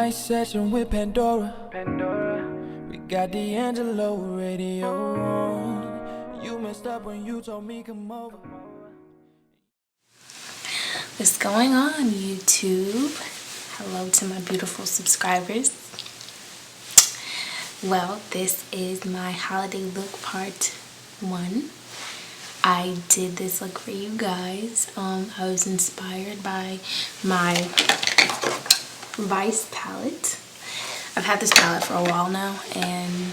night session with Pandora. We got D'Angelo radio on. You messed up when you told me come over. What's going on, YouTube? Hello to my beautiful subscribers. Well, this is my holiday look part 1. I did this look for you guys. I was inspired by my Vice palette. I've had this palette for a while now, and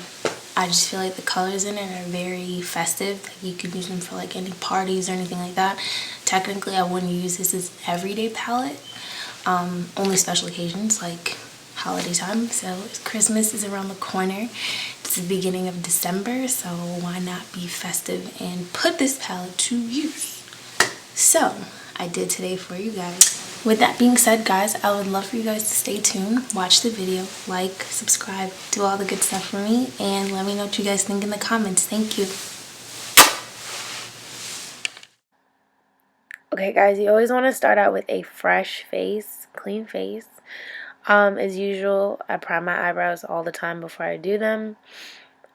I just feel like the colors in it are very festive. Like you could use them for like any parties or anything like that. Technically, I wouldn't use this as everyday palette. Only special occasions like holiday time. So Christmas is around the corner. It's the beginning of December, so why not be festive and put this palette to use? So I did today for you guys. With that being said, guys, I would love for you guys to stay tuned, watch the video, like, subscribe, do all the good stuff for me, and let me know what you guys think in the comments. Thank you. Okay, guys, you always want to start out with a fresh face, clean face. As usual, I prime my eyebrows all the time before I do them.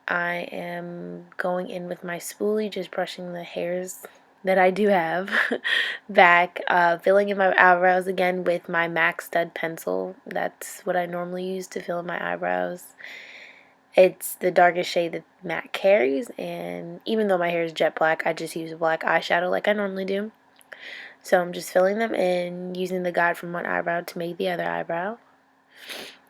I am going in with my spoolie, just brushing the hairs that I do have back, filling in my eyebrows again with my MAC stud pencil. That's what I normally use to fill in my eyebrows. It's the darkest shade that MAC carries, and even though my hair is jet black, I just use a black eyeshadow like I normally do. So I'm just filling them in, using the guide from one eyebrow to make the other eyebrow.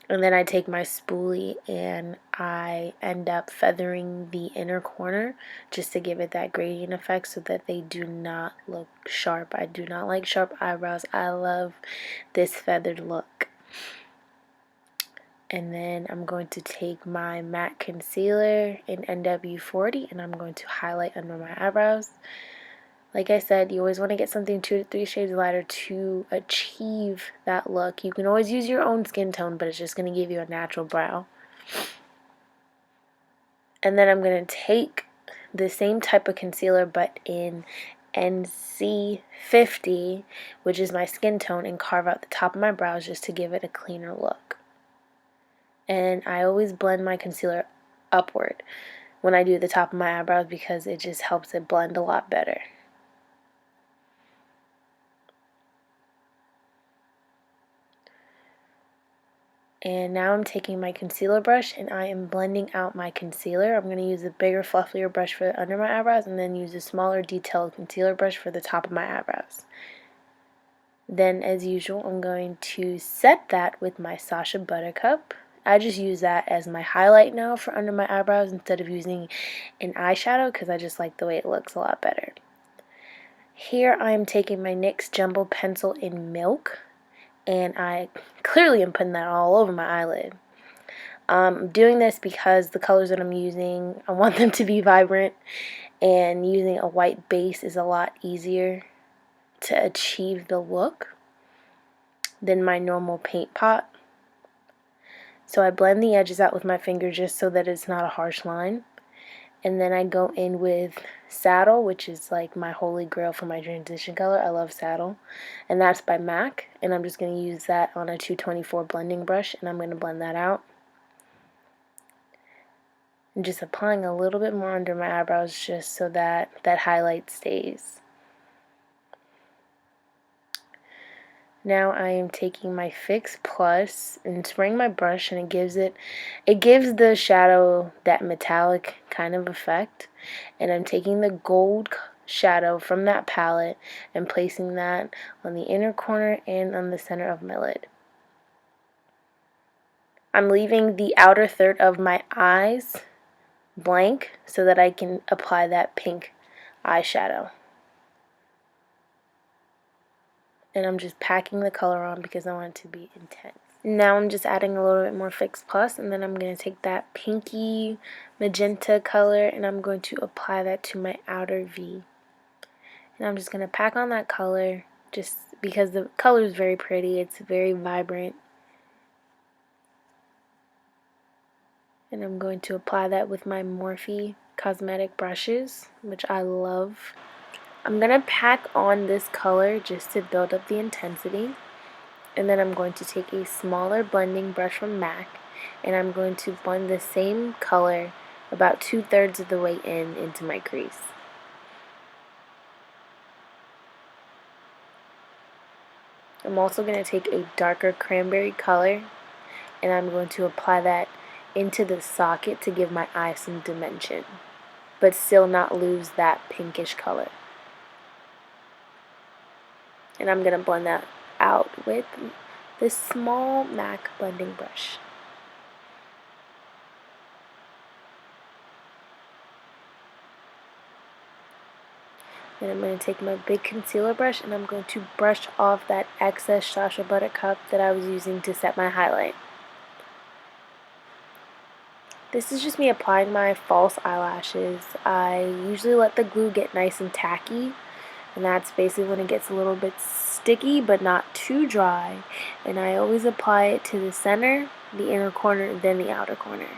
And then I take my spoolie and I end up feathering the inner corner just to give it that gradient effect so that they do not look sharp. I do not like sharp eyebrows. I love this feathered look. And then I'm going to take my matte concealer in NW40 and I'm going to highlight under my eyebrows. Like I said, you always want to get something 2 to 3 shades lighter to achieve that look. You can always use your own skin tone, but it's just going to give you a natural brow. And then I'm going to take the same type of concealer, but in NC50, which is my skin tone, and carve out the top of my brows just to give it a cleaner look. And I always blend my concealer upward when I do the top of my eyebrows because it just helps it blend a lot better. And now I'm taking my concealer brush and I am blending out my concealer. I'm going to use a bigger, fluffier brush for under my eyebrows and then use a smaller, detailed concealer brush for the top of my eyebrows. Then, as usual, I'm going to set that with my SACHAButtercup. I just use that as my highlight now for under my eyebrows instead of using an eyeshadow because I just like the way it looks a lot better. Here I am taking my NYX Jumbo Pencil in Milk. And I clearly am putting that all over my eyelid. I'm doing this because the colors that I'm using, I want them to be vibrant, and using a white base is a lot easier to achieve the look than my normal paint pot. So I blend the edges out with my finger just so that it's not a harsh line. And then I go in with Saddle, which is like my holy grail for my transition color. I love Saddle. And that's by MAC. And I'm just going to use that on a 224 blending brush. And I'm going to blend that out. And just applying a little bit more under my eyebrows just so that that highlight stays. Now I am taking my Fix Plus and spraying my brush, and it gives the shadow that metallic kind of effect. And I'm taking the gold shadow from that palette and placing that on the inner corner and on the center of my lid. I'm leaving the outer third of my eyes blank so that I can apply that pink eyeshadow. And I'm just packing the color on because I want it to be intense. Now I'm just adding a little bit more Fix Plus, and then I'm going to take that pinky magenta color and I'm going to apply that to my outer V. And I'm just going to pack on that color just because the color is very pretty. It's very vibrant. And I'm going to apply that with my Morphe cosmetic brushes, which I love. I'm going to pack on this color just to build up the intensity. And then I'm going to take a smaller blending brush from MAC, and I'm going to blend the same color about 2/3 of the way into my crease. I'm also going to take a darker cranberry color, and I'm going to apply that into the socket to give my eye some dimension, but still not lose that pinkish color. And I'm going to blend that out with this small MAC blending brush. Then I'm going to take my big concealer brush and I'm going to brush off that excess SACHAButtercup that I was using to set my highlight. This is just me applying my false eyelashes. I usually let the glue get nice and tacky, and that's basically when it gets a little bit sticky but not too dry. And I always apply it to the center, the inner corner, then the outer corner,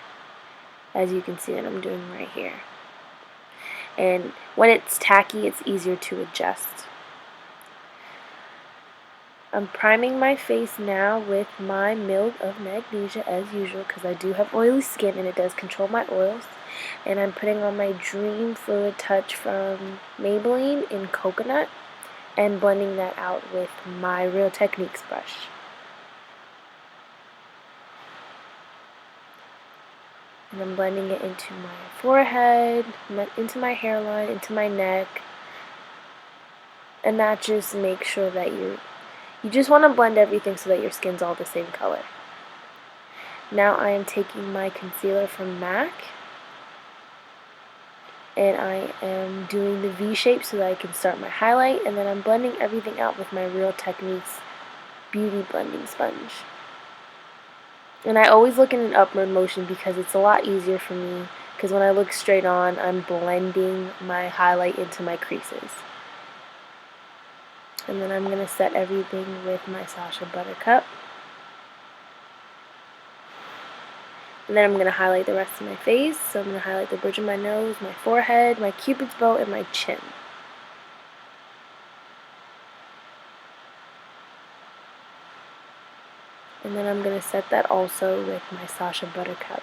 as you can see that I'm doing right here. And when it's tacky, it's easier to adjust. I'm priming my face now with my Milk of Magnesia as usual, because I do have oily skin and it does control my oils. And I'm putting on my Dream Fluid Touch from Maybelline in Coconut and blending that out with my Real Techniques brush. And I'm blending it into my forehead, into my hairline, into my neck. And that just makes sure that you just want to blend everything so that your skin's all the same color. Now I am taking my concealer from MAC, and I am doing the V shape so that I can start my highlight, and then I'm blending everything out with my Real Techniques Beauty Blending Sponge. And I always look in an upward motion because it's a lot easier for me, because when I look straight on, I'm blending my highlight into my creases. And then I'm going to set everything with my SACHAButtercup. And then I'm going to highlight the rest of my face. So I'm going to highlight the bridge of my nose, my forehead, my cupid's bow, and my chin. And then I'm going to set that also with my SACHAButtercup.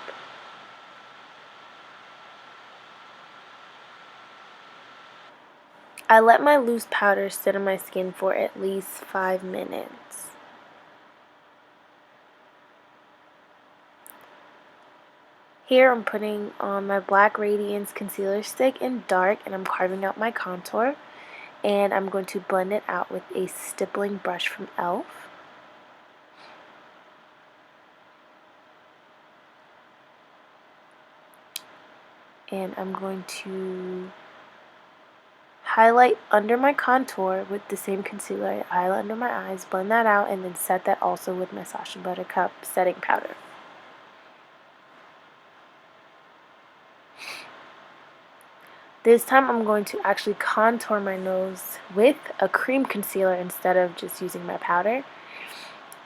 I let my loose powder sit on my skin for at least 5 minutes. Here I'm putting on my black Radiance concealer stick in dark, and I'm carving out my contour. And I'm going to blend it out with a stippling brush from e.l.f. And I'm going to highlight under my contour with the same concealer I highlight under my eyes, blend that out, and then set that also with my SACHAButtercup setting powder. This time I'm going to actually contour my nose with a cream concealer instead of just using my powder.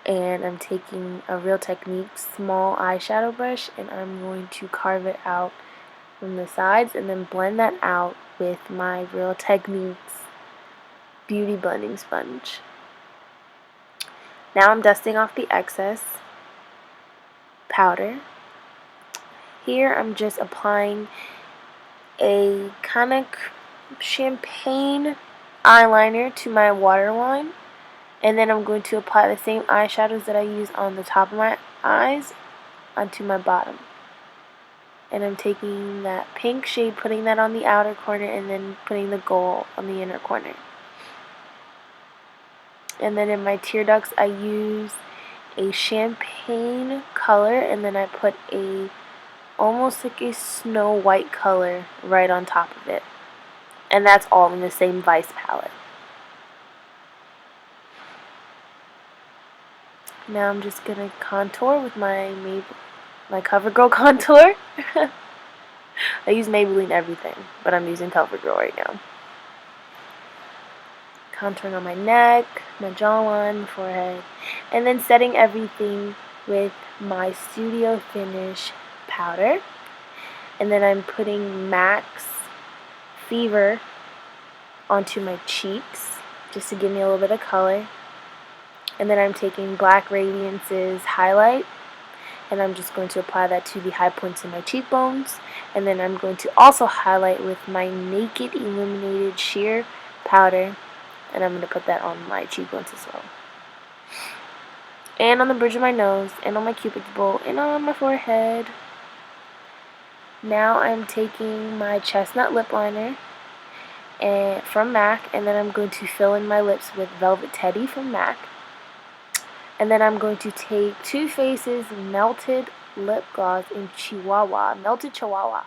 And I'm taking a Real Techniques small eyeshadow brush, and I'm going to carve it out from the sides and then blend that out with my Real Techniques Beauty Blending Sponge. Now I'm dusting off the excess powder. Here I'm just applying a kind of champagne eyeliner to my waterline, and then I'm going to apply the same eyeshadows that I use on the top of my eyes onto my bottom. And I'm taking that pink shade, putting that on the outer corner, and then putting the gold on the inner corner. And then in my tear ducts, I use a champagne color, and then I put a almost like a snow white color right on top of it. And that's all in the same Vice palette. Now I'm just going to contour with my Covergirl contour. I use Maybelline everything, but I'm using Covergirl right now. Contouring on my neck, my jawline, my forehead, and then setting everything with my Studio Finish powder. And then I'm putting MAC's Fever onto my cheeks just to give me a little bit of color. And then I'm taking Black Radiance's highlight, and I'm just going to apply that to the high points of my cheekbones. And then I'm going to also highlight with my Naked Illuminated Sheer powder, and I'm going to put that on my cheekbones as well. And on the bridge of my nose, and on my cupid's bow, and on my forehead. Now I'm taking my Chestnut lip liner from MAC, and then I'm going to fill in my lips with Velvet Teddy from MAC. And then I'm going to take Too Faced's Melted Lip Gloss in Chihuahua, Melted Chihuahua.